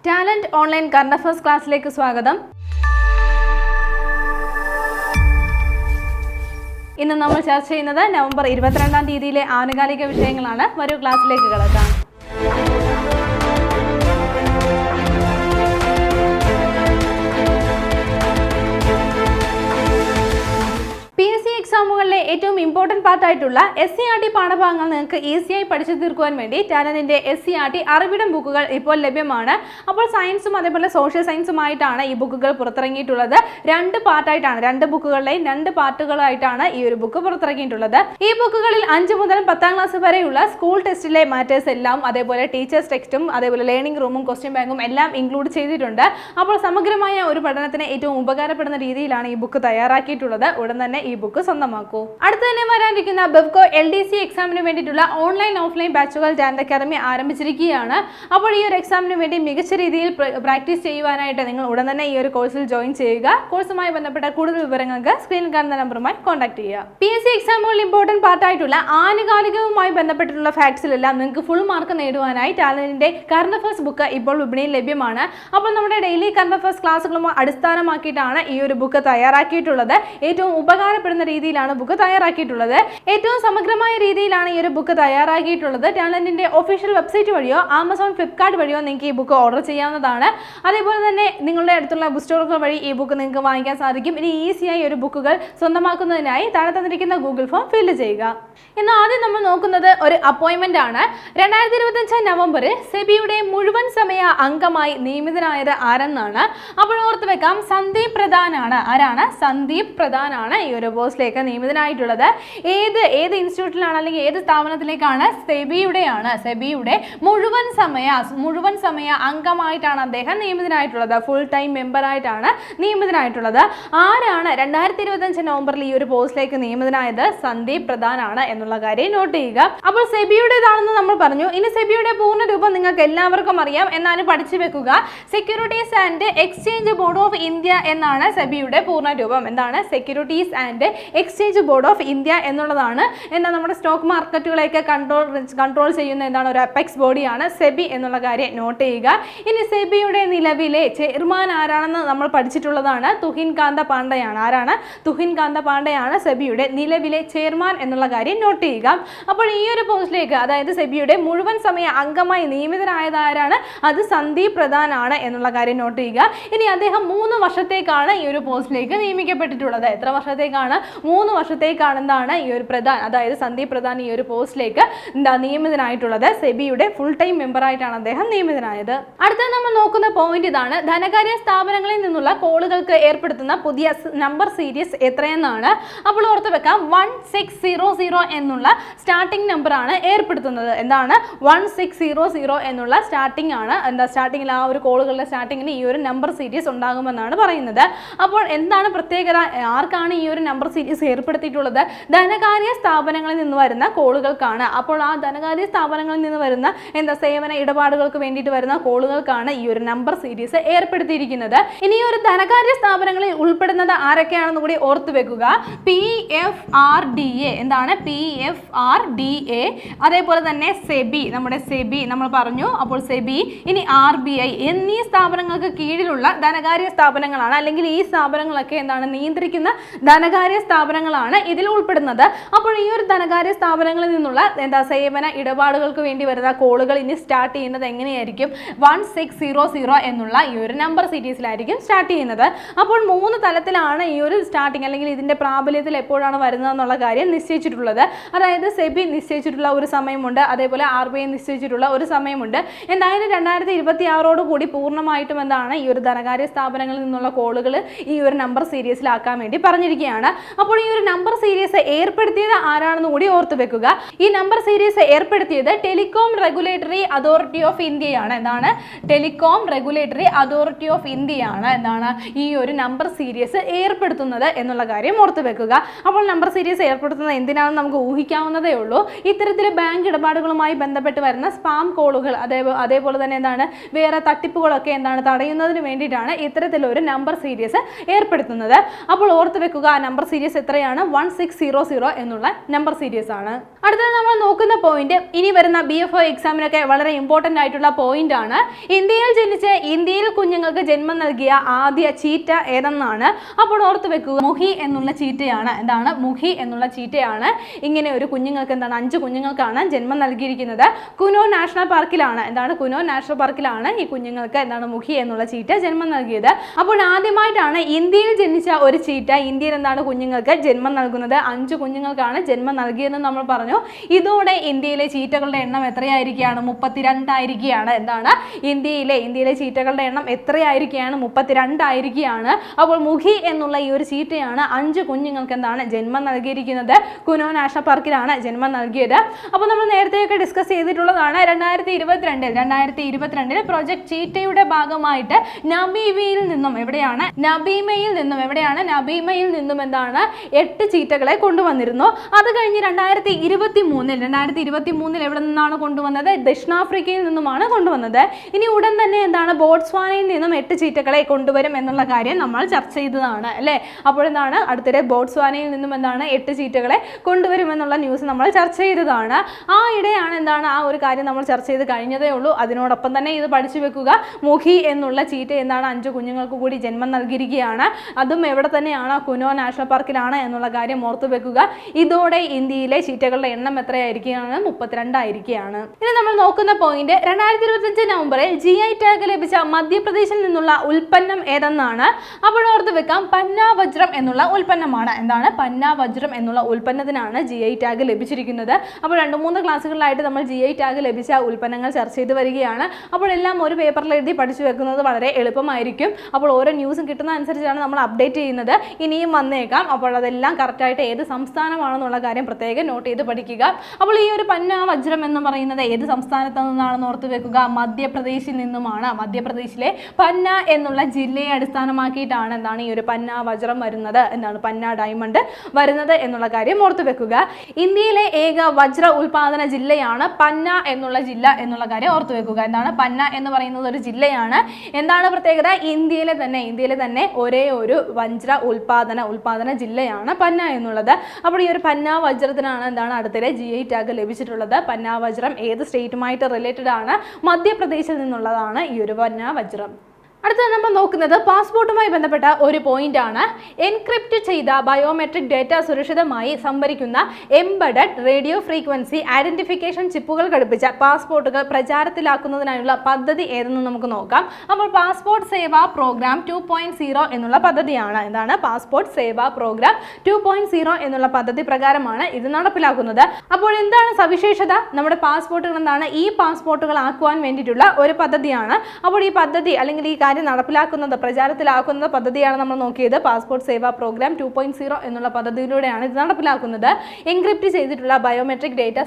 Talent online current affairs ക്ലാസ്സിലേക്ക് സ്വാഗതം. ഇന്ന് നമ്മൾ ചർച്ച ചെയ്യുന്നത് നവംബർ 22-ാം തീയതിയിലെ ആനുകാലിക വിഷയങ്ങളാണ്. വരൂ ക്ലാസ്സിലേക്ക് കടക്കാം. എക്സാമുകളിലെ ഏറ്റവും ഇമ്പോർട്ടൻറ്റ് പാർട്ടായിട്ടുള്ള SCERT പാഠഭാഗങ്ങൾ നിങ്ങൾക്ക് ഈസിയായി പഠിച്ചു തീർക്കുവാൻ വേണ്ടി ടാലന്റിന്റെ SCERT അറിവിടം ബുക്കുകൾ ഇപ്പോൾ ലഭ്യമാണ്. അപ്പോൾ സയൻസും അതേപോലെ സോഷ്യൽ സയൻസുമായിട്ടാണ് ഈ ബുക്കുകൾ പുറത്തിറങ്ങിയിട്ടുള്ളത്. രണ്ട് പാർട്ടായിട്ടാണ്, രണ്ട് ബുക്കുകളിലെയും രണ്ട് പാർട്ടുകളായിട്ടാണ് ഈ ഒരു ബുക്ക് പുറത്തിറങ്ങിയിട്ടുള്ളത്. ഈ ബുക്കുകളിൽ 5 മുതൽ 10ാം ക്ലാസ് വരെയുള്ള സ്കൂൾ ടെസ്റ്റിലെ മാറ്റേഴ്സ് എല്ലാം, അതേപോലെ ടീച്ചേഴ്സ് ടെക്സ്റ്റും അതേപോലെ ലേണിംഗ് റൂമും ക്വസ്റ്റ്യൻ ബാങ്കും എല്ലാം ഇൻക്ലൂഡ് ചെയ്തിട്ടുണ്ട്. അപ്പോൾ സമഗ്രമായ ഒരു പഠനത്തിന് ഏറ്റവും ഉപകാരപ്പെടുന്ന രീതിയിലാണ് ഈ ബുക്ക് തയ്യാറാക്കിയിട്ടുള്ളത്. ഉടൻ തന്നെ ഈ ബുക്ക് സ്വന്തമാക്കൂ. അടുത്ത് തന്നെ വരാനിരിക്കുന്ന ബെവ്കോ LDC എക്സാമിന് വേണ്ടിയിട്ടുള്ള ഓൺലൈൻ ഓഫ്ലൈൻ ബാച്ചുകൾ ടാലന്റ് അക്കാദമി ആരംഭിച്ചിരിക്കുകയാണ്. അപ്പോൾ ഈ ഒരു എക്സാമിന് വേണ്ടി മികച്ച രീതിയിൽ പ്രാക്ടീസ് ചെയ്യുവാനായിട്ട് നിങ്ങൾ ഉടൻ തന്നെ ഈ ഒരു കോഴ്സിൽ ജോയിൻ ചെയ്യുക. കോഴ്സുമായി ബന്ധപ്പെട്ട കൂടുതൽ വിവരങ്ങൾക്ക് സ്ക്രീനിൽ കാണുന്ന നമ്പറുമായി കോൺടാക്ട് ചെയ്യുക. PSC എക്സാമുകളിൽ ഇമ്പോർട്ടൻറ്റ് പാർട്ടായിട്ടുള്ള ആനുകാലികവുമായി ബന്ധപ്പെട്ടിട്ടുള്ള ഫാക്ട്സിലെല്ലാം നിങ്ങൾക്ക് ഫുൾ മാർക്ക് നേടുവാനായി ടാലന്റിന്റെ കറണ്ട് അഫയേഴ്സ് ബുക്ക് ഇപ്പോൾ വിപണിയിൽ ലഭ്യമാണ്. അപ്പോൾ നമ്മുടെ ഡെയിലി കറണ്ട് അഫയേഴ്സ് ക്ലാസ്സുകളും അടിസ്ഥാനമാക്കിയിട്ടാണ് ഈ ഒരു ബുക്ക് തയ്യാറാക്കിയിട്ടുള്ളത്. ഏറ്റവും ഉപകാരപ്പെടുന്ന രീതിയിലാണ് ബുക്ക് തയ്യാറാക്കിയിട്ടുള്ളത്. ഏറ്റവും സമഗ്രമായ രീതിയിലാണ് ഈ ഒരു ബുക്ക് തയ്യാറാക്കിയിട്ടുള്ളത്. ടാലന്റിന്റെ ഒഫീഷ്യൽ വെബ്സൈറ്റ് വഴിയോ ആമസോൺ, ഫ്ലിപ്കാർട്ട് വഴിയോ നിങ്ങൾക്ക് ഈ ബുക്ക് ഓർഡർ ചെയ്യാവുന്നതാണ്. അതേപോലെ തന്നെ നിങ്ങളുടെ അടുത്തുള്ള ബുക്ക് സ്റ്റോറുകൾ വഴി ഈ ബുക്ക് നിങ്ങൾക്ക് വാങ്ങിക്കാൻ സാധിക്കും. ഇനി ഈസിയായി ഒരു ബുക്കുകൾ സ്വന്തമാക്കുന്നതിനായി താഴെ തന്നിരിക്കുന്ന ഗൂഗിൾ ഫോം ഫില്ല് ചെയ്യുക. ഇന്ന് ആദ്യം നമ്മൾ നോക്കുന്നത് ഒരു അപ്പോയിന്റ്മെന്റ് ആണ്. 2025 നവംബറിൽ സെബിയുടെ മുഴുവൻ സമയ അംഗമായി നിയമിതനായത് ആരെന്നാണ്. അപ്പോൾ ഓർത്ത് വെക്കാം, സന്ദീപ് പ്രധാൻ ആണ്. ആരാണ്? സന്ദീപ് പ്രധാൻ ആണ് ഈ ഒരു പോസ്റ്റിലേക്ക് നിയമിതനായിട്ടുള്ളത്. ഏത് ഇൻസ്റ്റിറ്റ്യൂട്ടിലാണ് അല്ലെങ്കിൽ ഏത് സ്ഥാപനത്തിലേക്കാണ്? സെബിയുടെ മുഴുവൻ സമയ അംഗമായിട്ടാണ് അദ്ദേഹം നിയമിതനായിട്ടുള്ളത്. ഫുൾ ടൈം മെമ്പർ ആയിട്ടാണ് നിയമിതനായിട്ടുള്ളത്. ആരാണ് 2025 നവംബറിൽ ഈ ഒരു പോസ്റ്റിലേക്ക് നിയമിതനായത്? സന്ദീപ് പ്രധാൻ ആണ് എന്നുള്ള കാര്യം നോട്ട് ചെയ്യുക. അപ്പോൾ സെബിയുടേതാണെന്ന് നമ്മൾ പറഞ്ഞു. ഇനി സെബിയുടെ പൂർണ്ണ രൂപം നിങ്ങൾക്ക് എല്ലാവർക്കും അറിയാം, എന്നാലും പഠിച്ചു വെക്കുക. Securities and exchange board of India എന്നാണ് സെബിയുടെ പൂർണ്ണ രൂപം. എന്താണ്? Securities and exchange board of India എന്നുള്ളതാണ്. എന്നാൽ നമ്മുടെ സ്റ്റോക്ക് മാർക്കറ്റുകളെയൊക്കെ കൺട്രോൾ ചെയ്യുന്ന എന്താണ്? ഒരു അപ്പെക്സ് ബോഡിയാണ് സെബി എന്നുള്ള കാര്യം നോട്ട് ചെയ്യുക. ഇനി സെബിയുടെ നിലവിലെ ചെയർമാൻ ആരാണെന്ന് നമ്മൾ പഠിച്ചിട്ടുള്ളതാണ്. തുഹിൻ കാന്ത പാണ്ഡെയാണ്. ആരാണ്? തുഹിൻ കാന്ത പാണ്ഡെയാണ് സെബിയുടെ നിലവിലെ ചെയർമാൻ എന്നുള്ള കാര്യം നോട്ട് ചെയ്യുക. അപ്പോൾ ഈ ഒരു പോസ്റ്റിലേക്ക്, അതായത് സെബിയുടെ മുഴുവൻ സമയ അംഗമായി നിയമിതനായത് ആരാണ്? അത് സന്ദീപ് പ്രധാൻ ആണ് എന്നുള്ള കാര്യം നോട്ട് ചെയ്യുക. ഇനി അദ്ദേഹം 3 വർഷത്തേക്കാണ് ഈ ഒരു പോസ്റ്റിലേക്ക് നിയമിക്കപ്പെട്ടിട്ടുള്ളത്. എത്ര വർഷത്തേക്കാണ്? 3 വർഷത്തേക്കാണ് എന്താണ് ഈ ഒരു പ്രധാൻ, അതായത് സന്ദീപ് പ്രധാൻ ഈ ഒരു പോസ്റ്റിലേക്ക് നിയമിതനായിട്ടുള്ളത്. സെബിയുടെ ഫുൾ ടൈം മെമ്പർ ആയിട്ടാണ് അദ്ദേഹം നിയമിതനായത്. അടുത്ത നമ്മൾ നോക്കുന്ന പോയിന്റ് ഇതാണ്. ധനകാര്യ സ്ഥാപനങ്ങളിൽ നിന്നുള്ള കോളുകൾക്ക് ഏർപ്പെടുത്തുന്ന പുതിയ നമ്പർ സീരീസ് എത്രയെന്നാണ്. അപ്പോൾ ഓർത്ത് വെക്കാം, 1600 എന്നുള്ള സ്റ്റാർട്ടിംഗ് നമ്പർ ആണ് ഏർപ്പെടുത്തുന്നത്. എന്താണ്? 1600 എന്നുള്ള സ്റ്റാർട്ടിംഗ് ആണ്. സ്റ്റാർട്ടിങ്ങിൽ ആ ഒരു കോളുകളുടെ സ്റ്റാർട്ടിങ്ങിന് ഈ ഒരു നമ്പർ സീരീസ് ഉണ്ടാകുമെന്നാണ് പറയുന്നത്. അപ്പോൾ എന്താണ് പ്രത്യേകത? ആർക്കാണ് ഈ ഒരു നമ്പർ സീരീസ് ഏർപ്പെടുത്തിയിട്ടുള്ളത്? ധനകാര്യ സ്ഥാപനങ്ങളിൽ നിന്ന് വരുന്ന കോളുകൾക്കാണ്. അപ്പോൾ ആ ധനകാര്യ സ്ഥാപനങ്ങളിൽ നിന്ന് വരുന്ന സേവന ഇടപാടുകൾക്ക് വേണ്ടിയിട്ട് വരുന്ന കോളുകൾക്കാണ് ഈ ഒരു നമ്പർ സീരീസ് ഏർപ്പെടുത്തിയിരിക്കുന്നത്. ഇനി ഒരു ധനകാര്യ സ്ഥാപനങ്ങളിൽ ഉൾപ്പെടുന്നത് ആരൊക്കെയാണെന്ന് കൂടി ഓർത്തു വെക്കുക. PFRDA. എന്താണ്? PFRDA. അതേപോലെ തന്നെ സെബി, നമ്മുടെ സെബി നമ്മൾ പറഞ്ഞു. അപ്പോൾ സെബി, ഇനി RBI എന്നീ സ്ഥാപനങ്ങൾക്ക് കീഴിലുള്ള ധനകാര്യ സ്ഥാപനങ്ങളാണ്, അല്ലെങ്കിൽ ഈ സ്ഥാപനങ്ങളൊക്കെ എന്താണ് നിയന്ത്രിക്കുന്ന ധനകാര്യ സ്ഥാപനങ്ങളാണ് ഇതിൽ ഉൾപ്പെടുന്നത്. അപ്പോൾ ഈ ഒരു ധനകാര്യ സ്ഥാപനങ്ങളിൽ നിന്നുള്ള സേവന ഇടപാടുകൾക്ക് വേണ്ടി വരുന്ന കോളുകൾ ഇനി സ്റ്റാർട്ട് ചെയ്യുന്നത് എങ്ങനെയായിരിക്കും? 1600 എന്നുള്ള ഈ ഒരു നമ്പർ സീരീസിലായിരിക്കും സ്റ്റാർട്ട് ചെയ്യുന്നത്. അപ്പോൾ 3 തലത്തിലാണ് ഈ ഒരു സ്റ്റാർട്ടിങ്, അല്ലെങ്കിൽ ഇതിന്റെ പ്രാബല്യത്തിൽ എപ്പോഴാണ് വരുന്നത് എന്നുള്ള കാര്യം നിശ്ചയിച്ചിട്ടുള്ളത്. അതായത് സെബി നിശ്ചയിച്ചിട്ടുള്ള ഒരു സമയമുണ്ട്, അതേപോലെ RBI നിശ്ചയിച്ചിട്ടുള്ള ഒരു സമയമുണ്ട്. എന്തായാലും 2026 കൂടി പൂർണ്ണമായിട്ടും എന്താണ് ഈ ഒരു ധനകാര്യ സ്ഥാപനങ്ങളിൽ നിന്നുള്ള കോളുകൾ ഈ ഒരു നമ്പർ സീരീസിലാക്കാൻ വേണ്ടി പറഞ്ഞിരിക്കുകയാണ്. അപ്പോൾ ഈ ഒരു നമ്പർ സീരീസ് ഏർപ്പെടുത്തിയത് ആരാണെന്ന് കൂടി ഓർത്തു വെക്കുക. ഈ നമ്പർ സീരീസ് ഏർപ്പെടുത്തിയത് ടെലികോം റെഗുലേറ്ററി അതോറിറ്റി ഓഫ് ഇന്ത്യയാണ്. എന്താണ്? ടെലികോം റെഗുലേറ്ററി അതോറിറ്റി ഓഫ് ഇന്ത്യയാണ് എന്താണ് ഈ ഒരു നമ്പർ സീരീസ് ഏർപ്പെടുത്തുന്നത് എന്നുള്ള കാര്യം ഓർത്തു വെക്കുക. അപ്പോൾ നമ്പർ സീരീസ് ഏർപ്പെടുത്തുന്നത് എന്തിനാണെന്ന് നമുക്ക് ഊഹിക്കാവുന്നതേ ഉള്ളൂ. ഇത്തരത്തിൽ ബാങ്ക് ഇടപാടുകളുമായി ബന്ധപ്പെട്ട് വരുന്ന സ്പാം കോളുകൾ, അതേപോലെ തന്നെ എന്താണ് വേറെ തട്ടിപ്പുകളൊക്കെ എന്താണ് തടയുന്നതിന് വേണ്ടിയിട്ടാണ് ഇത്തരത്തിലൊരു നമ്പർ സീരീസ് ഏർപ്പെടുത്തുന്നത്. അപ്പോൾ ഓർത്തു വെക്കുക, ആ നമ്പർ സീരീസ് എത്രയാണ്? 1600 എന്നുള്ള നമ്പർ സീരീസ് ആണ്. അടുത്തത് നമ്മൾ നോക്കുന്ന പോയിന്റ് ഇനി വരുന്ന BFO എക്സാമിനൊക്കെ വളരെ ഇമ്പോർട്ടൻ്റ് ആയിട്ടുള്ള പോയിന്റ് ആണ്. ഇന്ത്യയിൽ ജനിച്ച് കുഞ്ഞുങ്ങൾക്ക് ജന്മം നൽകിയ ആദ്യ ചീറ്റ ഏതെന്നാണ്. അപ്പോൾ ഓർത്ത് വെക്കുക, മുഹി എന്നുള്ള ചീറ്റയാണ്. എന്താണ്? മുഹി എന്നുള്ള ചീറ്റയാണ് ഇങ്ങനെ ഒരു കുഞ്ഞുങ്ങൾക്ക് എന്താണ് 5 കുഞ്ഞുങ്ങൾക്കാണ് ജന്മം നൽകിയിരിക്കുന്നത്. കുനോ നാഷണൽ പാർക്കിലാണ്. എന്താണ്? കുനോ നാഷണൽ പാർക്കിലാണ് ഈ കുഞ്ഞുങ്ങൾക്ക് എന്താണ് മുഹി എന്നുള്ള ചീറ്റ ജന്മം നൽകിയത്. അപ്പോൾ ആദ്യമായിട്ടാണ് ഇന്ത്യയിൽ ജനിച്ച ഒരു ചീറ്റ ഇന്ത്യയിൽ എന്താണ് കുഞ്ഞുങ്ങൾക്ക് ജന്മം നൽകുന്നത്. 5 കുഞ്ഞുങ്ങൾക്കാണ് ജന്മം നൽകിയതെന്ന് നമ്മൾ പറഞ്ഞു. ഇതോടെ ഇന്ത്യയിലെ ചീറ്റകളുടെ എണ്ണം എത്രയായിരിക്കുകയാണ്? 32 ആയിരിക്കുകയാണ്. എന്താണ്? ഇന്ത്യയിലെ ചീറ്റകളുടെ എണ്ണം എത്രയായിരിക്കുകയാണ്? 32 ആയിരിക്കുകയാണ്. അപ്പോൾ മുഹി എന്നുള്ള ഈ ഒരു ചീറ്റയാണ് 5 കുഞ്ഞുങ്ങൾക്ക് എന്താണ് ജന്മം നൽകിയിരിക്കുന്നത്. കുനോ നാഷണൽ പാർക്കിലാണ് ജന്മം നൽകിയത്. അപ്പോൾ നമ്മൾ നേരത്തെയൊക്കെ ഡിസ്കസ് ചെയ്തിട്ടുള്ളതാണ്. 2022 പ്രോജക്ട് ചീറ്റയുടെ ഭാഗമായിട്ട് നബീമയിൽ നിന്നും എന്താണ് 8 ചീറ്റകളെ കൊണ്ടുവന്നിരുന്നു. അത് കഴിഞ്ഞ് 2023 എവിടെ നിന്നാണ് കൊണ്ടുവന്നത്? ദക്ഷിണാഫ്രിക്കയിൽ നിന്നുമാണ് കൊണ്ടുവന്നത്. ഇനി ഉടൻ തന്നെ എന്താണ് ബോട്സ്വാനയിൽ നിന്നും 8 ചീറ്റകളെ കൊണ്ടുവരും എന്നുള്ള കാര്യം നമ്മൾ ചർച്ച ചെയ്തതാണ് അല്ലേ. അപ്പോൾ എന്താണ് അടുത്തിടെ ബോട്സ്വാനയിൽ നിന്നും എന്താണ് 8 ചീറ്റകളെ കൊണ്ടുവരുമെന്നുള്ള ന്യൂസ് നമ്മൾ ചർച്ച ചെയ്തതാണ്. ആ ഇടെയാണ് എന്താണ് ആ ഒരു കാര്യം നമ്മൾ ചർച്ച ചെയ്ത് കഴിഞ്ഞതേ ഉള്ളൂ. അതിനോടൊപ്പം തന്നെ ഇത് പഠിച്ചു വെക്കുക, മുഹി എന്നുള്ള ചീറ്റ എന്താണ് 5 കുഞ്ഞുങ്ങൾക്ക് കൂടി ജന്മം നൽകിയിരിക്കുകയാണ്. അതും എവിടെ തന്നെയാണ്? കുനോ നാഷണൽ പാർക്കിലാണ് എന്നുള്ള കാര്യം ഓർത്തു വെക്കുക. ഇതോടെ ഇന്ത്യയിലെ ചീറ്റകളുടെ എണ്ണം എത്രയായിരിക്കുകയാണ്? 32 ആയിരിക്കുകയാണ്. ഇനി നമ്മൾ നോക്കുന്ന പോയിന്റ് 2025 നവംബറിൽ GI ടാഗ് ലഭിച്ച മധ്യപ്രദേശിൽ നിന്നുള്ള ഉൽപ്പന്നം ഏതെന്നാണ്. അപ്പോൾ ഓർത്ത് വെക്കാം, പന്ന വജ്രം എന്നുള്ള ഉൽപ്പന്നമാണ്. എന്താണ്? പന്ന വജ്രം എന്നുള്ള ഉൽപ്പന്നത്തിനാണ് GI ടാഗ് ലഭിച്ചിരിക്കുന്നത്. അപ്പോൾ 2-3 ക്ലാസ്സുകളിലായിട്ട് നമ്മൾ GI ടാഗ് ലഭിച്ച ഉൽപ്പന്നങ്ങൾ ചർച്ച ചെയ്ത് വരികയാണ്. അപ്പോൾ എല്ലാം ഒരു പേപ്പറിൽ എഴുതി പഠിച്ചു വെക്കുന്നത് വളരെ എളുപ്പമായിരിക്കും. അപ്പോൾ ഓരോ ന്യൂസും കിട്ടുന്ന അനുസരിച്ചാണ് നമ്മൾ അപ്ഡേറ്റ് ചെയ്യുന്നത്. ഇനിയും വന്നേക്കാം. അപ്പോൾ അതെല്ലാം കറക്റ്റായിട്ട് ഏത് സംസ്ഥാനമാണെന്നുള്ള കാര്യം പ്രത്യേകം നോട്ട് ചെയ്ത് പഠിക്കുക. അപ്പോൾ ഈ ഒരു പന്ന വജ്രം എന്ന് പറയുന്നത് ഏത് സംസ്ഥാനത്ത് നിന്നാണെന്ന് ഓർത്ത് വെക്കുക? മധ്യപ്രദേശിൽ നിന്നുമാണ്. മധ്യപ്രദേശിലെ പന്ന എന്നുള്ള ജില്ലയെ അടിസ്ഥാനമാക്കിയിട്ടാണ് എന്താണ് ഈ ഒരു പന്ന വജ്രം വരുന്നത്, എന്താണ് പന്ന ഡയമണ്ട് വരുന്നത് എന്നുള്ള കാര്യം ഓർത്ത് വെക്കുക. ഇന്ത്യയിലെ ഏക വജ്ര ഉൽപാദന ജില്ലയാണ് പന്ന എന്നുള്ള ജില്ല എന്നുള്ള കാര്യം ഓർത്ത് വെക്കുക. എന്താണ്? പന്ന എന്ന് പറയുന്നത് ഒരു ജില്ലയാണ്. എന്താണ് പ്രത്യേകത? ഇന്ത്യയിലെ തന്നെ ഒരേ ഒരു വജ്ര ഉൽപാദന ജില്ലയാണ് പന്ന എന്നുള്ളത്. അപ്പോൾ ഈ ഒരു പന്ന വജ്രത്തിനാണ് എന്താണ് അടുത്തിടെ GI ടാഗ് ലഭിച്ചിട്ടുള്ളത്. പന്ന വജ്രം ഏത് സ്റ്റേറ്റുമായിട്ട് റിലേറ്റഡ് ആണ്? മധ്യപ്രദേശിൽ നിന്നുള്ളതാണ് ഈ ഒരു പന്ന വജ്രം. അടുത്തത് നമ്മൾ നോക്കുന്നത് പാസ്പോർട്ടുമായി ബന്ധപ്പെട്ട ഒരു പോയിന്റ് ആണ്. എൻക്രിപ്റ്റ് ചെയ്ത ബയോമെട്രിക് ഡേറ്റ സുരക്ഷിതമായി സംഭരിക്കുന്ന എംബഡഡ് റേഡിയോ ഫ്രീക്വൻസി ഐഡന്റിഫിക്കേഷൻ ചിപ്പുകൾ ഘടിപ്പിച്ച പാസ്പോർട്ടുകൾ പ്രചാരത്തിലാക്കുന്നതിനായുള്ള പദ്ധതി ഏതെന്ന് നമുക്ക് നോക്കാം. അപ്പോൾ പാസ്പോർട്ട് സേവാ പ്രോഗ്രാം 2.0 എന്നുള്ള പദ്ധതിയാണ്. എന്താണ്? പാസ്പോർട്ട് സേവാ പ്രോഗ്രാം 2.0 എന്നുള്ള പദ്ധതി പ്രകാരമാണ് ഇത് നടപ്പിലാക്കുന്നത്. അപ്പോൾ എന്താണ് സവിശേഷത? നമ്മുടെ പാസ്പോർട്ടുകൾ എന്താണ് ഈ പാസ്പോർട്ടുകൾ ആക്കുവാൻ വേണ്ടിയിട്ടുള്ള ഒരു പദ്ധതിയാണ്. അപ്പോൾ ഈ പദ്ധതി അല്ലെങ്കിൽ ഈ കാര്യം നടപ്പിലാക്കുന്നത് പ്രചാരത്തിലാക്കുന്ന പദ്ധതിയാണ് നമ്മൾ നോക്കിയത്. പാസ്പോർട്ട് സേവാ പ്രോഗ്രാം 2.0 എന്നുള്ള പദ്ധതിയിലൂടെയാണ് ഇത് നടപ്പിലാക്കുന്നത്. എൻക്രിപ്റ്റ് ചെയ്തിട്ടുള്ള ബയോമെട്രിക് ഡേറ്റ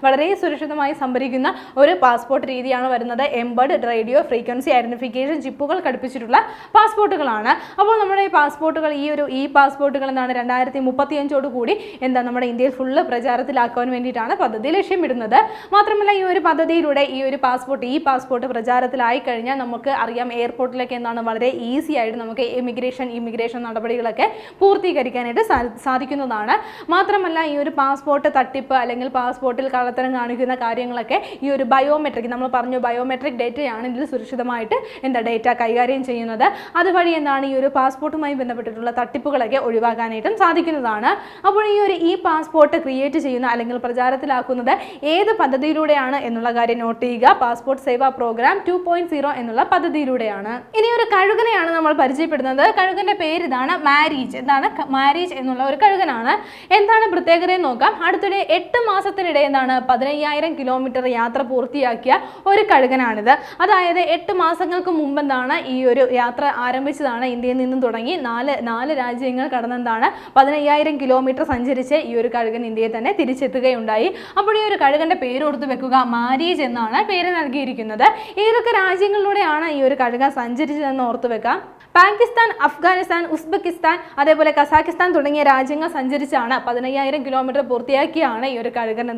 വളരെ സുരക്ഷിതമായി സംഭരിക്കുന്ന ഒരു പാസ്പോർട്ട് രീതിയാണ് വരുന്നത്. എംബഡഡ് റേഡിയോ ഫ്രീക്വൻസി ഐഡന്റിഫിക്കേഷൻ ചിപ്പുകൾ ഘടിപ്പിച്ചിട്ടുള്ള പാസ്പോർട്ടുകളാണ്. അപ്പോൾ നമ്മുടെ പാസ്പോർട്ടുകൾ ഈ പാസ്പോർട്ടുകൾ എന്താണ് 2035 കൂടി നമ്മുടെ ഇന്ത്യയിൽ ഫുള്ള് പ്രചാരത്തിലാക്കുവാൻ വേണ്ടിയിട്ടാണ് പദ്ധതി ലക്ഷ്യമിടുന്നത്. മാത്രമല്ല ഈ ഒരു പദ്ധതിയിലൂടെ ഈ പാസ്പോർട്ട് പ്രചാരത്തിലായി കഴിഞ്ഞാൽ നമുക്ക് അറിയാം എയർപോർട്ടിലേക്ക് എന്താണ് വളരെ ഈസി ആയിട്ട് നമുക്ക് ഇമിഗ്രേഷൻ നടപടികളൊക്കെ പൂർത്തീകരിക്കാനായിട്ട് സാധിക്കുന്നതാണ്. മാത്രമല്ല ഈ ഒരു പാസ്പോർട്ട് തട്ടിപ്പ് അല്ലെങ്കിൽ പാസ്പോർട്ടിൽ കള്ളത്തരം കാണിക്കുന്ന കാര്യങ്ങളൊക്കെ ഈ ഒരു നമ്മൾ പറഞ്ഞു ബയോമെട്രിക് ഡേറ്റയാണ് ഇതിൽ സുരക്ഷിതമായിട്ട് ഡേറ്റ കൈകാര്യം ചെയ്യുന്നത്. അതുവഴി എന്താണ് ഈ ഒരു പാസ്പോർട്ടുമായി ബന്ധപ്പെട്ടിട്ടുള്ള തട്ടിപ്പുകളൊക്കെ ഒഴിവാക്കാനായിട്ടും സാധിക്കുന്നതാണ്. അപ്പോൾ ഈ പാസ്പോർട്ട് ക്രിയേറ്റ് ചെയ്യുന്ന അല്ലെങ്കിൽ പ്രചാരത്തിലാക്കുന്നത് ഏത് പദ്ധതിയിലൂടെയാണ് എന്നുള്ള കാര്യം നോട്ട് ചെയ്യുക. പാസ്പോർട്ട് സേവാ പ്രോഗ്രാം 2.0 എന്നുള്ള പദ്ധതിയിലൂടെയാണ്. ഇനി ഒരു കഴുകനെയാണ് നമ്മൾ പരിചയപ്പെടുന്നത്. കഴുകന്റെ പേര് ഇതാണ്, മാരീജ്. മാരീജ് എന്നുള്ള ഒരു കഴുകനാണ്. എന്താണ് പ്രത്യേകത നോക്കാം. അടുത്തിടെ 8 മാസത്തിനിടെ 15,000 കിലോമീറ്റർ യാത്ര പൂർത്തിയാക്കിയ ഒരു കഴുകനാണിത്. അതായത് 8 മാസങ്ങൾക്ക് മുമ്പ് ഈ ഒരു യാത്ര ആരംഭിച്ചതാണ്. ഇന്ത്യയിൽ നിന്നും തുടങ്ങി 4 രാജ്യങ്ങൾ കടന്ന് 15,000 കിലോമീറ്റർ സഞ്ചരിച്ച് ഈ ഒരു കഴുകൻ ഇന്ത്യയിൽ തന്നെ തിരിച്ചെത്തുകയുണ്ടായി. അപ്പോൾ ഈ ഒരു കഴുകന്റെ പേര് ഓർത്ത് വെക്കുക, മാരീജ് എന്നാണ് പേര് നൽകിയിരിക്കുന്നത്. ഏതൊക്കെ രാജ്യങ്ങളിലൂടെയാണ് ഈ ഒരു കഴുകൻ സഞ്ചരിച്ചതെന്ന് ഓർത്തു വെക്കാം. പാകിസ്ഥാൻ, അഫ്ഗാനിസ്ഥാൻ, ഉസ്ബെക്കിസ്ഥാൻ, അതേപോലെ കസാഖിസ്ഥാൻ തുടങ്ങിയ രാജ്യങ്ങൾ സഞ്ചരിച്ചാണ് 15,000 കിലോമീറ്റർ പൂർത്തിയാക്കിയാണ് ഈ ഒരു കഴുകൻ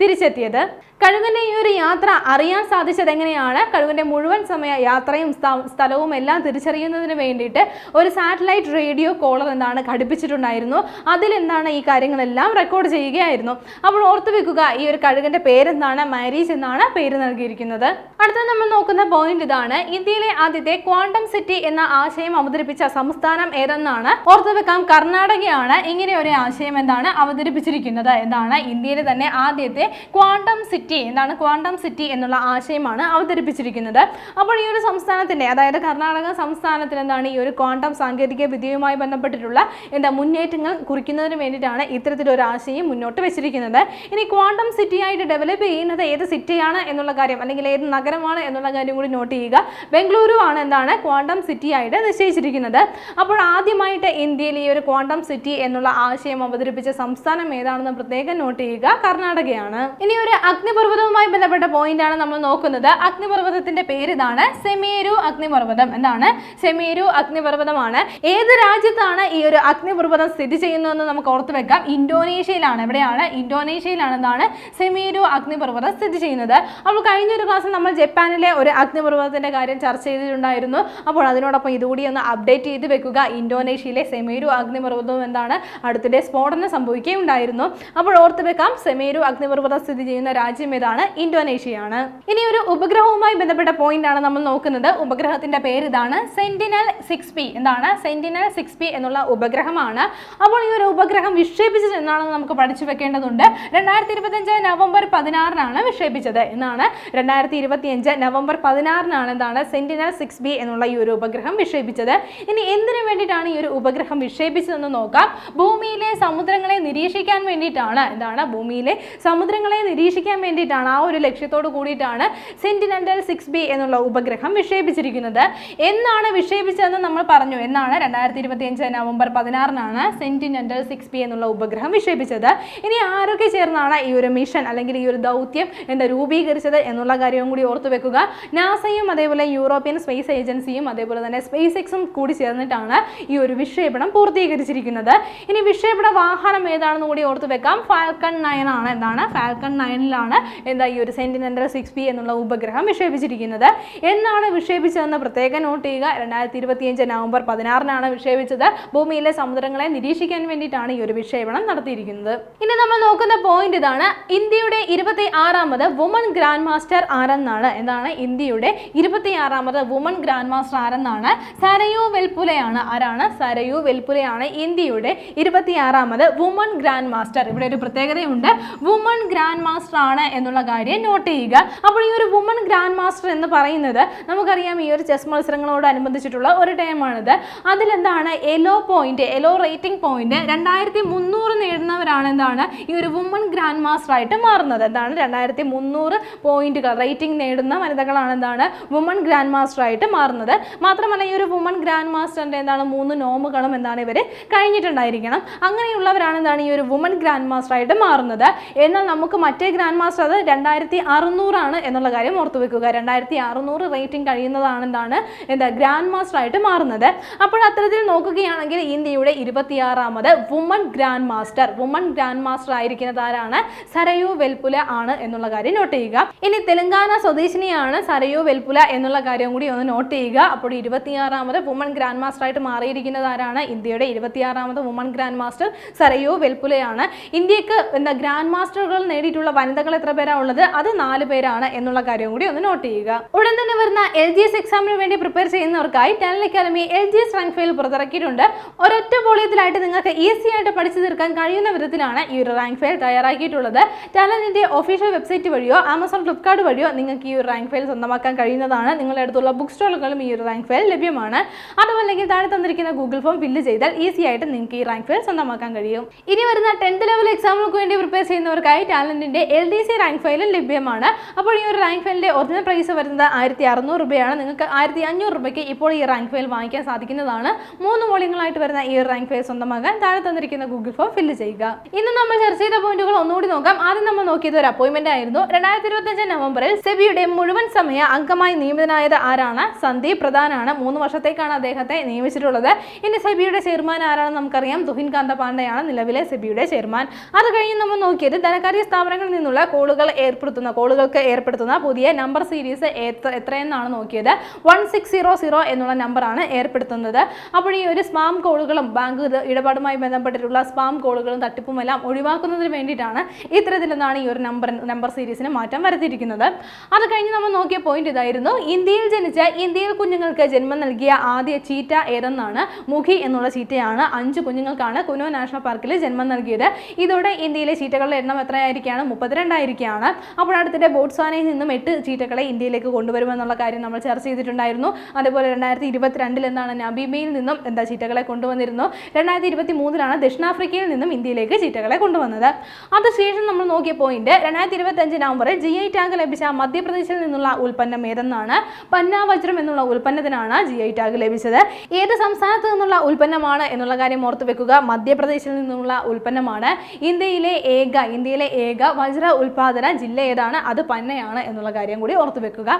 തിരിച്ചെത്തിയത്. കഴുകന്റെ ഈ ഒരു യാത്ര അറിയാൻ സാധിച്ചത് എങ്ങനെയാണ്? കഴുകന്റെ മുഴുവൻ സമയ യാത്രയും സ്ഥലവും എല്ലാം തിരിച്ചറിയുന്നതിന് വേണ്ടിയിട്ട് ഒരു സാറ്റലൈറ്റ് റേഡിയോ കോളർ ഘടിപ്പിച്ചിട്ടുണ്ടായിരുന്നു. അതിൽ ഈ കാര്യങ്ങളെല്ലാം റെക്കോർഡ് ചെയ്യുകയായിരുന്നു. അപ്പോൾ ഓർത്തു വെക്കുക ഈ ഒരു കഴുകന്റെ പേരെന്താണ്? മാരീജ് എന്നാണ് പേര് നൽകിയിരിക്കുന്നത്. അടുത്ത നമ്മൾ നോക്കുന്ന പോയിന്റ് ഇതാണ്. ചോദ്യമാണ്. ഇന്ത്യയിലെ ആദ്യത്തെ ക്വാണ്ടം സിറ്റി എന്ന ആശയം അവതരിപ്പിച്ച സംസ്ഥാനം ഏതെന്നാണ്? ഓർത്തു വെക്കാം, കർണാടകയാണ് ഇങ്ങനെ ഒരു ആശയം എന്താണ് അവതരിപ്പിച്ചിരിക്കുന്നത്. എന്താണ്? ഇന്ത്യയിലെ തന്നെ ആദ്യത്തെ ക്വാണ്ടം സിറ്റി, എന്താണ് ക്വാണ്ടം സിറ്റി എന്നുള്ള ആശയമാണ് അവതരിപ്പിച്ചിരിക്കുന്നത്. അപ്പോൾ ഈ ഒരു സംസ്ഥാനത്തിന്റെ, അതായത് കർണാടക സംസ്ഥാനത്തിന് എന്താണ് ഈ ഒരു ക്വാണ്ടം സാങ്കേതിക വിദ്യയുമായി ബന്ധപ്പെട്ടിട്ടുള്ള മുന്നേറ്റങ്ങൾ കുറിക്കുന്നതിന് വേണ്ടിയിട്ടാണ് ഇത്തരത്തിലൊരു ആശയം മുന്നോട്ട് വെച്ചിരിക്കുന്നത്. ഇനി ക്വാണ്ടം സിറ്റി ആയിട്ട് ഡെവലപ്പ് ചെയ്യുന്നത് ഏത് സിറ്റിയാണ് എന്നുള്ള കാര്യം, അല്ലെങ്കിൽ ഏത് നഗരമാണ് എന്നുള്ള കാര്യം കൂടി നോട്ട് ചെയ്യുക. ബംഗളൂരു ആണ് എന്താണ് ക്വാണ്ടം സിറ്റി ആയിട്ട് നിശ്ചയിച്ചിരിക്കുന്നത്. അപ്പോൾ ആദ്യമായിട്ട് ഇന്ത്യയിൽ ഈ ഒരു ക്വാണ്ടം സിറ്റി എന്നുള്ള ആശയം അവതരിപ്പിച്ച സംസ്ഥാനം ഏതാണെന്ന് പ്രത്യേകം നോട്ട് ചെയ്യുക. കർണാടകയാണ്. ഇനി ഒരു അഗ്നിപർവ്വതവുമായി ബന്ധപ്പെട്ട പോയിന്റ് ആണ് നമ്മൾ നോക്കുന്നത്. അഗ്നിപർവ്വതത്തിന്റെ പേര് ഇതാണ്, സെമേരു അഗ്നിപർവ്വതം. എന്താണ്? സെമേരു അഗ്നിപർവ്വതമാണ്. ഏത് രാജ്യത്താണ് ഈ ഒരു അഗ്നിപർവ്വതം സ്ഥിതി ചെയ്യുന്നതെന്ന് നമുക്ക് ഓർത്തു വെക്കാം. ഇന്തോനേഷ്യയിലാണ്. എവിടെയാണ്? ഇന്തോനേഷ്യയിലാണ് എന്താണ് സെമേരു അഗ്നിപർവ്വതം സ്ഥിതി ചെയ്യുന്നത്. അപ്പോൾ കഴിഞ്ഞൊരു ക്ലാസ്സിൽ നമ്മൾ ജപ്പാനിലെ ഒരു അഗ്നിപർവ്വതത്തിന്റെ കാര്യം ചർച്ച ചെയ്തിട്ടുണ്ടായിരുന്നു. അപ്പോൾ അതിനോടൊപ്പം ഇതുകൂടി ഒന്ന് അപ്ഡേറ്റ് ചെയ്ത് വെക്കുക. ഇന്തോനേഷ്യയിലെ സെമേരു അഗ്നിപർവ്വതവും എന്താണ് അടുത്തിടെ സ്ഫോടനം സംഭവിക്കുകയുണ്ടായിരുന്നു. അപ്പോൾ ഓർത്ത് വെക്കാം, സെമേരു അഗ്നിപർവ്വതം സ്ഥിതി ചെയ്യുന്ന രാജ്യം ഏതാണ്? ഇന്തോനേഷ്യയാണ്. ഇനി ഒരു ഉപഗ്രഹവുമായി ബന്ധപ്പെട്ട പോയിന്റ് ആണ് നമ്മൾ നോക്കുന്നത്. ഉപഗ്രഹത്തിന്റെ പേര് ഇതാണ്, സെന്റിനൽ 6P. എന്താണ്? സെന്റിനൽ 6P എന്നുള്ള ഉപഗ്രഹമാണ്. അപ്പോൾ ഈ ഒരു ഉപഗ്രഹം വിക്ഷേപിച്ചത് എന്നാണെന്ന് നമുക്ക് പഠിച്ചു വെക്കേണ്ടതുണ്ട്. 2025 നവംബർ 16 വിക്ഷേപിച്ചത്. എന്നാണ് 2025 നവംബർ 16 എന്താണ് സെന്റിനൽ 6B എന്നുള്ള ഈ ഒരു ഉപഗ്രഹം വിക്ഷേപിച്ചത്. ഇനി എന്തിനു വേണ്ടിയിട്ടാണ് ഈ ഒരു ഉപഗ്രഹം വിക്ഷേപിച്ചതെന്ന് നോക്കാം. ഭൂമിയിലെ സമുദ്രങ്ങളെ നിരീക്ഷിക്കാൻ വേണ്ടിയിട്ടാണ്. എന്താണ്? ഭൂമിയിലെ സമുദ്രങ്ങളെ നിരീക്ഷിക്കാൻ വേണ്ടിയിട്ടാണ്. ആ ഒരു ലക്ഷ്യത്തോട് കൂടിയിട്ടാണ് സെന്റിനൽ 6B എന്നുള്ള ഉപഗ്രഹം വിക്ഷേപിച്ചിരിക്കുന്നത്. എന്നാണ് വിക്ഷേപിച്ചതെന്ന് നമ്മൾ പറഞ്ഞു. എന്നാണ് 2025 നവംബർ 16 സെന്റിനൽ 6B എന്നുള്ള ഉപഗ്രഹം വിക്ഷേപിച്ചത്. ഇനി ആരൊക്കെ ചേർന്നാണ് ഈ ഒരു മിഷൻ അല്ലെങ്കിൽ ഈ ഒരു ദൗത്യം രൂപീകരിച്ചത് എന്നുള്ള കാര്യവും കൂടി ഓർത്തു വെക്കുക. നാസയും അതേപോലെ യൂറോപ്യൻ സ്പേസ് ഏജൻസിയും അതേപോലെ തന്നെ സ്പേസ് എക്സും കൂടി ചേർന്നിട്ടാണ് ഈ ഒരു വിക്ഷേപണം പൂർത്തീകരിച്ചിരിക്കുന്നത്. ഇനി വിക്ഷേപണ വാഹനം ഏതാണെന്ന് കൂടി ഓർത്തു വെക്കാം. ഫാൽക്കൺ 9 ആണ്. എന്താണ്? ഫാൽക്കൺ 9 ഈ ഒരു സെന്റിനൽ 6B എന്നുള്ള ഉപഗ്രഹം വിക്ഷേപിച്ചിരിക്കുന്നത്. എന്നാണ് വിക്ഷേപിച്ചതെന്ന് പ്രത്യേകം നോട്ട് ചെയ്യുക. 2025 നവംബർ 16 വിക്ഷേപിച്ചത്. ഭൂമിയിലെ സമുദ്രങ്ങളെ നിരീക്ഷിക്കാൻ വേണ്ടിയിട്ടാണ് ഈ ഒരു വിക്ഷേപണം നടത്തിയിരിക്കുന്നത്. ഇനി നമ്മൾ നോക്കുന്ന പോയിന്റ് ഇതാണ്, ഇന്ത്യയുടെ 26ാമത് വുമൺ ഗ്രാൻഡ് മാസ്റ്റർ ആരെന്നാണ്. എന്താണ്? ഇന്ത്യയുടെ 26ാമത് വുമൺ ഗ്രാൻഡ് മാസ്റ്റർ ആരെന്നാണ്? സരയു വെൽപുലയാണ്. ആരാണ്? സരയു വെൽപുലയാണ് ഇന്ത്യയുടെ 26ാമത് വുമൺ ഗ്രാൻഡ് മാസ്റ്റർ. ഇവിടെ ഒരു പ്രത്യേകതയുണ്ട്, വുമൺ ഗ്രാൻഡ് മാസ്റ്റർ ആണ് എന്നുള്ള കാര്യം നോട്ട് ചെയ്യുക. അപ്പോൾ ഈ ഒരു വുമൺ ഗ്രാൻഡ് മാസ്റ്റർ എന്ന് പറയുന്നത് നമുക്കറിയാം, ഈ ഒരു ചെസ് മത്സരങ്ങളോട് അനുബന്ധിച്ചിട്ടുള്ള ഒരു ടൈമാണിത്. അതിലെന്താണ് എലോ റേറ്റിംഗ് പോയിന്റ് 2300 നേടുന്നവരാണ് എന്താണ് ഈ ഒരു വുമൺ ഗ്രാൻഡ് മാസ്റ്റർ ആയിട്ട് മാറുന്നത്. എന്താണ്? 2300 പോയിന്റുകൾ റേറ്റിംഗ് നേടുന്ന വനിതകളാണ് എന്താണ് വുമൺ ഗ്രാൻഡ് മാസ്റ്റർ ആയിട്ട് മാറുന്നത്. മാത്രമല്ല ഈ ഒരു വുമൺ ഗ്രാൻഡ് മാസ്റ്ററിന്റെ 3 നോമുകളും ഇവർ കഴിഞ്ഞിട്ടുണ്ടായിരിക്കണം. അങ്ങനെയുള്ളവരാണ് എന്താണ് ഈ ഒരു വുമൺ ഗ്രാൻഡ് മാസ്റ്റർ ആയിട്ട് മാറുന്നത്. എന്നാൽ നമുക്ക് മറ്റേ ഗ്രാൻഡ് മാസ്റ്റർ അത് 2600 എന്നുള്ള കാര്യം ഓർത്തു വെക്കുക. 2600 റേറ്റിംഗ് കഴിയുന്നതാണ് ഗ്രാൻഡ് മാസ്റ്റർ ആയിട്ട് മാറുന്നത്. അപ്പോൾ അത്തരത്തിൽ നോക്കുകയാണെങ്കിൽ ഇന്ത്യയുടെ 26ാമത് വുമൺ ഗ്രാൻഡ് മാസ്റ്റർ ആയിരിക്കുന്നത് ആരാണ്? സരയു വെൽപുല ആണ് എന്നുള്ള കാര്യം നോട്ട് ചെയ്യുക. ഇനി തെലങ്കാന സ്വദേശിനിയാണ് സരയു വെൽപുല എന്നുള്ള കാര്യം കൂടി ഒന്ന് നോട്ട് ചെയ്യുക. അപ്പോൾ 26ാമത് വുമൺ ഗ്രാൻഡ് മാസ്റ്റർ ആയിട്ട് മാറിയിരിക്കുന്നത് ആരാണ്? ഇന്ത്യയുടെ 26ാമത് വുമൺ ഗ്രാൻഡ് മാസ്റ്റർ സരയു വെൽപുലയാണ്. ഇന്ത്യക്ക് ഗ്രാൻഡ് മാസ്റ്ററുകൾ നേടിയിട്ടുള്ള വനിതകൾ എത്ര പേരാണ് ഉള്ളത്? അത് 4 പേരാണ് എന്നുള്ള കാര്യം കൂടി ഒന്ന് നോട്ട് ചെയ്യുക. ഉടൻ തന്നെ വരുന്ന LGS എക്സാമിന് വേണ്ടി പ്രിപ്പയർ ചെയ്യുന്നവർക്കായി Talent academy LGS rank file പുറത്തിറക്കിയിട്ടുണ്ട്. ഒരൊറ്റ വോളിയത്തിലായിട്ട് നിങ്ങൾക്ക് ഈസി ആയിട്ട് പഠിച്ചു തീർക്കാൻ കഴിയുന്ന വിധത്തിലാണ് ഈ ഒരു റാങ്ക് ഫയൽ തയ്യാറാക്കിയിട്ടുള്ളത്. ടാലന്റിന്റെ ഒഫീഷ്യൽ വെബ്സൈറ്റ് വഴിയോ ആമസോൺ ഫ്ലിപ്കാർട്ട് വഴിയോ നിങ്ങൾക്ക് ഈ ഒരു റാങ്ക് ഫയൽ സ്വന്തമാക്കാൻ കഴിയുന്നതാണ്. നിങ്ങളുടെ അടുത്തുള്ള ബുക്ക് സ്റ്റോളുകളിലും ഈ ഒരു റാങ്ക് ഫയൽ ലഭ്യമാണ്. അതുമല്ലെങ്കിൽ താഴെ തന്നിരിക്കുന്ന ഗൂഗിൾ ഫോം ഫില്ല് ചെയ്താൽ ഈസി ആയിട്ട് നിങ്ങൾക്ക് ഈ റാങ്ക് ഫയൽ സ്വന്തമാക്കാൻ കഴിയും. ഇനി വരുന്ന 10th ലെവൽ എക്സാമുകൾക്ക് വേണ്ടി പ്രിപ്പയർ ചെയ്യുന്നവർക്കായി ടാലന്റിന്റെ LDC റാങ്ക് ഫയലും ലഭ്യമാണ്. അപ്പോൾ ഈ ഒരു റാങ്ക് ഫയലിന്റെ ഒറിജിനൽ പ്രൈസ് വരുന്നത് 1600 രൂപയാണ്. നിങ്ങൾക്ക് 1500 രൂപയ്ക്ക് ഇപ്പോൾ ഈ റാങ്ക് ഫയൽ വാങ്ങിക്കാൻ സാധിക്കുന്നതാണ്. 3 വോളിയങ്ങളായിട്ട് വരുന്ന ഈ ഒരു റാങ്ക് ഫയൽ സ്വന്തമാക്കാൻ താഴെ തന്നിരിക്കുന്ന ഗൂഗിൾ ഫോം ഫില്ല് ചെയ്യുക. ഇന്ന് നമ്മൾ ചർച്ച ചെയ്ത പോയിന്റുകൾ ഒന്നുകൂടി നോക്കാം. ആദ്യം നമ്മൾ നോക്കിയത് ഒരു അപ്പോയിന്റ്മെന്റ് ആയിരുന്നു. 2025 നവംബറിൽ സെബിയുടെ മുഴുവൻ സമയ അംഗമായി നിയമിതനായത് ആരാണ്? സന്ദീപ് പ്രധാനാണ്. 3 വർഷത്തേക്കാണ് അദ്ദേഹത്തെ നിയമിച്ചിട്ടുള്ളത്. ഇനി സെബിയുടെ ചെയർമാൻ ആരാണെന്ന് നമുക്കറിയാം, തുഹിൻ കാന്ത പാണ്ഡെയാണ് നിലവിലെ സെബിയുടെ ചെയർമാൻ. അത് കഴിഞ്ഞ് നമ്മൾ നോക്കിയത് ധനകാര്യ സ്ഥാപനങ്ങളിൽ നിന്നുള്ള കോളുകൾക്ക് ഏർപ്പെടുത്തുന്ന പുതിയ നമ്പർ സീരീസ് എത്രയെന്നാണ് നോക്കിയത്. 1600 എന്നുള്ള നമ്പറാണ് ഏർപ്പെടുത്തുന്നത്. അപ്പോൾ ഈ ഒരു സ്പാം കോളുകളും ബാങ്ക് ഇടപാടുമായി ബന്ധപ്പെട്ടിട്ടുള്ള സ്പാം കോളുകളും തട്ടിപ്പുമെല്ലാം ഒഴിവാക്കുന്നതിന് വേണ്ടിയിട്ടാണ് ഇത്തരത്തിലെന്നാണ് ഈ ഒരു നമ്പർ സീരീസിന് മാറ്റം വരുത്തിയിരിക്കുന്നത്. അത് കഴിഞ്ഞ് നമ്മൾ നോക്കിയ പോയിന്റ് ഇതായിരുന്നു, ഇന്ത്യയിൽ ജനിച്ച ഇന്ത്യയിൽ കുഞ്ഞുങ്ങൾക്ക് ജന്മം നൽകിയ ആദ്യ ചീറ്റ ഏതെന്നാണ്. മുഖി എന്നുള്ള ചീറ്റയാണ്. 5 കുഞ്ഞുങ്ങൾക്കാണ് കുനോ നാഷണൽ പാർക്കിൽ ജന്മം നൽകിയത്. ഇതോടെ ഇന്ത്യയിലെ ചീറ്റകളുടെ എണ്ണം എത്രയായിരിക്കുകയാണ്? 32 ആയിരിക്കുകയാണ്. അപ്പോൾ അടുത്തിടെ ബോട്സ്വാനയിൽ നിന്നും 8 ചീറ്റകളെ ഇന്ത്യയിലേക്ക് കൊണ്ടുവരുമെന്നുള്ള കാര്യം നമ്മൾ ചർച്ച ചെയ്തിട്ടുണ്ടായിരുന്നു. അതേപോലെ 2022 എന്താണ് നബീബയിൽ നിന്നും ചീറ്റകളെ കൊണ്ടുവന്നിരുന്നു. 2023 ദക്ഷിണാഫ്രിക്കയിൽ നിന്നും ഇന്ത്യയിലേക്ക് ചീറ്റകളെ കൊണ്ടുവന്നത്. അതിനുശേഷം നമ്മൾ നോക്കിയ പോയിന്റ് 2025 നവംബറിൽ GI ടാഗ് ലഭിച്ച മധ്യപ്രദേശിൽ നിന്നുള്ള ഉൽപ്പന്നം ഏതെന്നാണ്. പന്ന വജ്രം എന്നുള്ള ഉൽപ്പന്നത്തിനാണ് GI ടാഗ് ലഭിച്ചത്. ഏത് സംസ്ഥാനത്ത് നിന്നുള്ള ഉൽപ്പന്നമാണ് എന്നുള്ള കാര്യം ഓർത്തു വെക്കുക. മധ്യപ്രദേശിൽ നിന്നുള്ള ഉൽപ്പന്നമാണ്. ഇന്ത്യയിലെ ഏക വജ്ര ഉൽപാദന ജില്ല ഏതാണ്? അത് പന്നയാണ് എന്നുള്ള കാര്യം കൂടി ഓർത്തു വെക്കുക.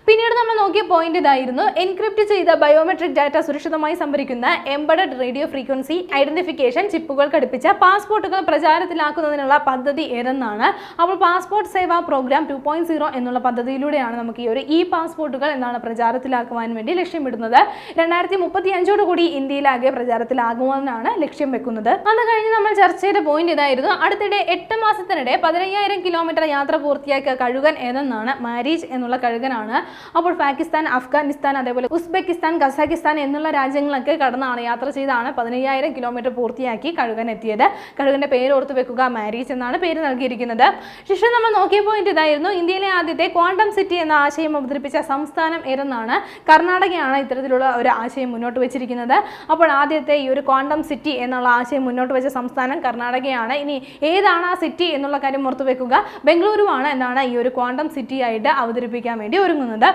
പിന്നീട് നമ്മൾ നോക്കിയ പോയിന്റ് ഇതായിരുന്നു. എൻക്രിപ്റ്റ് ചെയ്ത ബയോമെട്രിക് ഡാറ്റ സുരക്ഷിതമായി സംഭരിക്കുന്ന എംബഡഡ് റേഡിയോ ഫ്രീക്വൻസി ഐഡന്റിഫിക്കേഷൻ ചിപ്പുകൾ ഘടിപ്പിച്ച പാസ്പോർട്ടുകൾ പ്രചാരത്തിലാക്കുന്നതിനുള്ള പദ്ധതി ഏതെന്നാണ്. അപ്പോൾ പാസ്പോർട്ട് സേവാ പ്രോഗ്രാം 2.0 എന്നുള്ള പദ്ധതിയിലൂടെയാണ് നമുക്ക് ഈ ഒരു പാസ്പോർട്ടുകൾ പ്രചാരത്തിലാക്കുവാൻ വേണ്ടി ലക്ഷ്യമിടുന്നത്. 2035 ഇന്ത്യയിലാകെ പ്രചാരത്തിലാകുവാനാണ് ലക്ഷ്യം വെക്കുന്നത്. അത് കഴിഞ്ഞ് നമ്മൾ ചർച്ച ചെയ്ത പോയിന്റ് ഇതായിരുന്നു. അടുത്തിടെ 8 മാസത്തിനിടെ 15,000 കിലോമീറ്റർ യാത്ര പൂർത്തിയാക്കിയ കഴുകൻ ഏതെന്നാണ്. മാരീജ് എന്നുള്ള കഴുകനാണ്. അപ്പോൾ പാകിസ്ഥാൻ, അഫ്ഗാനിസ്ഥാൻ, അതേപോലെ ഉസ്ബെക്കിസ്ഥാൻ, കസാഖിസ്ഥാൻ എന്നുള്ള രാജ്യങ്ങളൊക്കെ കടന്നാണ് യാത്ര ചെയ്താണ് 15,000 കിലോമീറ്റർ പൂർത്തിയാക്കി കഴുകൻ എത്തിയത്. കഴുകന്റെ പേര് ഓർത്തു വെക്കുക. മാരീജ് എന്നാണ് പേര് നൽകിയിരിക്കുന്നത്. ശേഷം നമ്മൾ നോക്കിയ പോയിന്റ് ഇതായിരുന്നു. ഇന്ത്യയിലെ ആദ്യത്തെ ക്വാണ്ടം സിറ്റി എന്ന ആശയം അവതരിപ്പിച്ച സംസ്ഥാനം ഏതെന്നാണ്. കർണാടകയാണ് ഇത്തരത്തിലുള്ള ഒരു ആശയം മുന്നോട്ട് വെച്ചിരിക്കുന്നത്. അപ്പോൾ ആദ്യത്തെ ഈ ഒരു ക്വാണ്ടം സിറ്റി എന്നുള്ള ആശയം മുന്നോട്ട് വെച്ച സംസ്ഥാനം കർണാടകയാണ്. ഇനി ഏതാണ് ആ സിറ്റി എന്നുള്ള കാര്യം ഓർത്തു വെക്കുക. ബംഗളൂരു ആണ് ഈ ഒരു ക്വാണ്ടം സിറ്റി ആയിട്ട് അവതരിപ്പിക്കാൻ വേണ്ടി ഒരുങ്ങുന്നത്.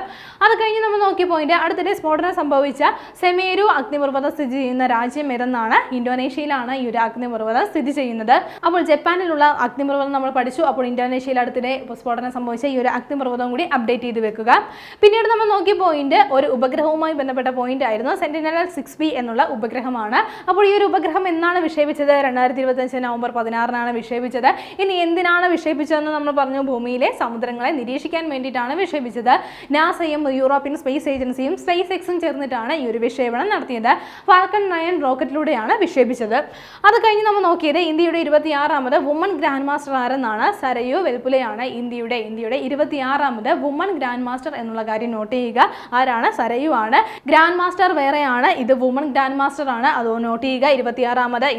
അത് കഴിഞ്ഞ് നമ്മൾ നോക്കിയ പോയിന്റ് അടുത്തിടെ സ്ഫോടനം സംഭവിച്ച സെമേരു അഗ്നിപർവ്വതം സ്ഥിതി ചെയ്യുന്ന രാജ്യം ഏതെന്നാണ്. ഇന്തോനേഷ്യയിലാണ് ഈ ഒരു അഗ്നിപർവ്വതം സ്ഥിതി ചെയ്യുന്നത്. അപ്പോൾ ജപ്പാനിലുള്ള അഗ്നിപർവ്വതം നമ്മൾ പഠിച്ചു. അപ്പോൾ ഇന്തോനേഷ്യയിൽ അടുത്തിടെ സ്ഫോടനം സംഭവിച്ച ഈ ഒരു അഗ്നിപർവ്വതം കൂടി അപ്ഡേറ്റ് ചെയ്ത് വെക്കുക. പിന്നീട് നമ്മൾ നോക്കിയ പോയിന്റ് ഒരു ഉപഗ്രഹവുമായി ബന്ധപ്പെട്ട പോയിന്റ് ആയിരുന്നു. Sentinel-6B എന്നുള്ള ഉപഗ്രഹമാണ്. അപ്പോൾ ഈ ഒരു ഉപഗ്രഹം എന്നാണ് വിക്ഷേപിച്ചത്? 2025 നവംബർ 16 വിക്ഷേപിച്ചത്. ഇനി എന്തിനാണ് വിക്ഷേപിച്ചതെന്ന് നമ്മൾ പറഞ്ഞു. ഭൂമിയിലെ സമുദ്രങ്ങളെ നിരീക്ഷിക്കാൻ വേണ്ടിയിട്ടാണ് വിക്ഷേപിച്ചത്. നാസയും യൂറോപ്യൻ സ്പേസ് ഏജൻസിയും സ്പേസ് എക്സും ചേർന്നിട്ടാണ് ഈ ഒരു വിക്ഷേപണം നടത്തിയത്. ഫാൽക്കൺ 9 റോക്കറ്റിലൂടെയാണ് വിക്ഷേപിച്ചത്. അത് കഴിഞ്ഞ് നമ്മൾ നോക്കിയത് ഇന്ത്യയുടെ 26ാമത് വുമൺ ഗ്രാൻഡ് മാസ്റ്റർ ആരെന്നാണ്. സരയു വെൽപുലയാണ് ഇന്ത്യയുടെ 26ാമത് വുമൺ ഗ്രാൻഡ് മാസ്റ്റർ എന്നുള്ള കാര്യം നോട്ട് ചെയ്യുക. ആരാണ്? സരയു ആണ്. ഗ്രാൻഡ് മാസ്റ്റർ വേറെയാണ്, ഇത് വുമൺ ഗ്രാൻഡ് മാസ്റ്റർ ആണ്. അത് നോട്ട് ചെയ്യുക.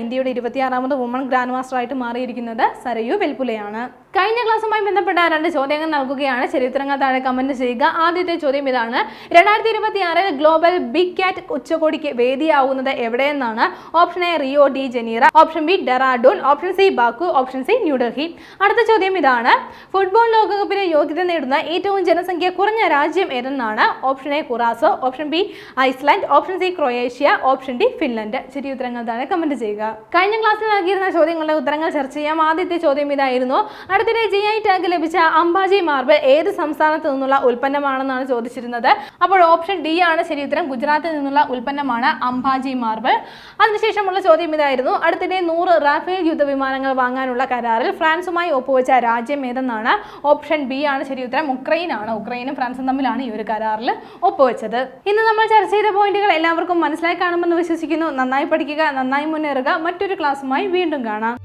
ഇന്ത്യയുടെ 26ാമത് വുമൺ ഗ്രാൻഡ് മാസ്റ്റർ ആയിട്ട് മാറിയിരിക്കുന്നത് സരയു വെൽപുലയാണ്. കഴിഞ്ഞ ക്ലാസ്സുമായി ബന്ധപ്പെട്ട 2 ചോദ്യങ്ങൾ നൽകുകയാണ്. ചരിത്രങ്ങൾ താഴെ കമന്റ് ചെയ്യുക. ആദ്യത്തെ ചോദ്യം ഇതാണ്. 2026 ഗ്ലോബൽ ബിഗ് കാറ്റ് ഉച്ചകോടിക്ക് വേദിയാവുന്നത് എവിടെയെന്നാണ്. Option A Rio de Janeiro, option B Dehradun, option C Baku, option C New Delhi. അടുത്ത ചോദ്യം ഇതാണ്. ഫുട്ബോൾ ലോകകപ്പിന് യോഗ്യത നേടുന്ന ഏറ്റവും ജനസംഖ്യ കുറഞ്ഞ രാജ്യം ഏതെന്നാണ്. Option A Curacao, option B Iceland, option C Croatia, option D Finland. ശരി ഉത്തരങ്ങൾ താഴെ കമന്റ് ചെയ്യുക. കഴിഞ്ഞ ക്ലാസ്സിൽ നൽകിയിരുന്ന ചോദ്യങ്ങളുടെ ഉത്തരങ്ങൾ ചർച്ച ചെയ്യാം. ആദ്യത്തെ ചോദ്യം ഇതായിരുന്നു. അടുത്തിടെ GI ടാഗ് ലഭിച്ച അംബാജി മാർബിൾ ഏത് സംസ്ഥാനത്ത് നിന്നുള്ള ഉൽപ്പന്നമാണെന്നാണ് ചോദിച്ചിരുന്നത്. അപ്പോൾ ഓപ്ഷൻ ഡി ആണ് ശരി ഉത്തരം. ഗുജറാത്തിൽ നിന്നുള്ള ഉൽപ്പന്നമാണ് അംബാജി മാർബിൾ. അതിനുശേഷമുള്ള ചോദ്യം ഇതായിരുന്നു. അടുത്തിടെ 100 റാഫേൽ യുദ്ധവിമാനങ്ങൾ വാങ്ങാനുള്ള കരാറിൽ ഫ്രാൻസുമായി ഒപ്പുവെച്ച രാജ്യം ഏതെന്നാണ്. ഓപ്ഷൻ ബി ആണ് ശരി ഉത്തരം. ഉക്രൈൻ ആണ്. ഉക്രൈനും ഫ്രാൻസും തമ്മിലാണ് ഈ ഒരു കരാറിൽ ഒപ്പുവെച്ചത്. ഇന്ന് നമ്മൾ ചർച്ച ചെയ്ത പോയിന്റുകൾ എല്ലാവർക്കും മനസ്സിലായി കാണുമെന്ന് വിശ്വസിക്കുന്നു. നന്നായി പഠിക്കുക, നന്നായി മുന്നേറുക. മറ്റൊരു ക്ലാസ്സുമായി വീണ്ടും കാണാം.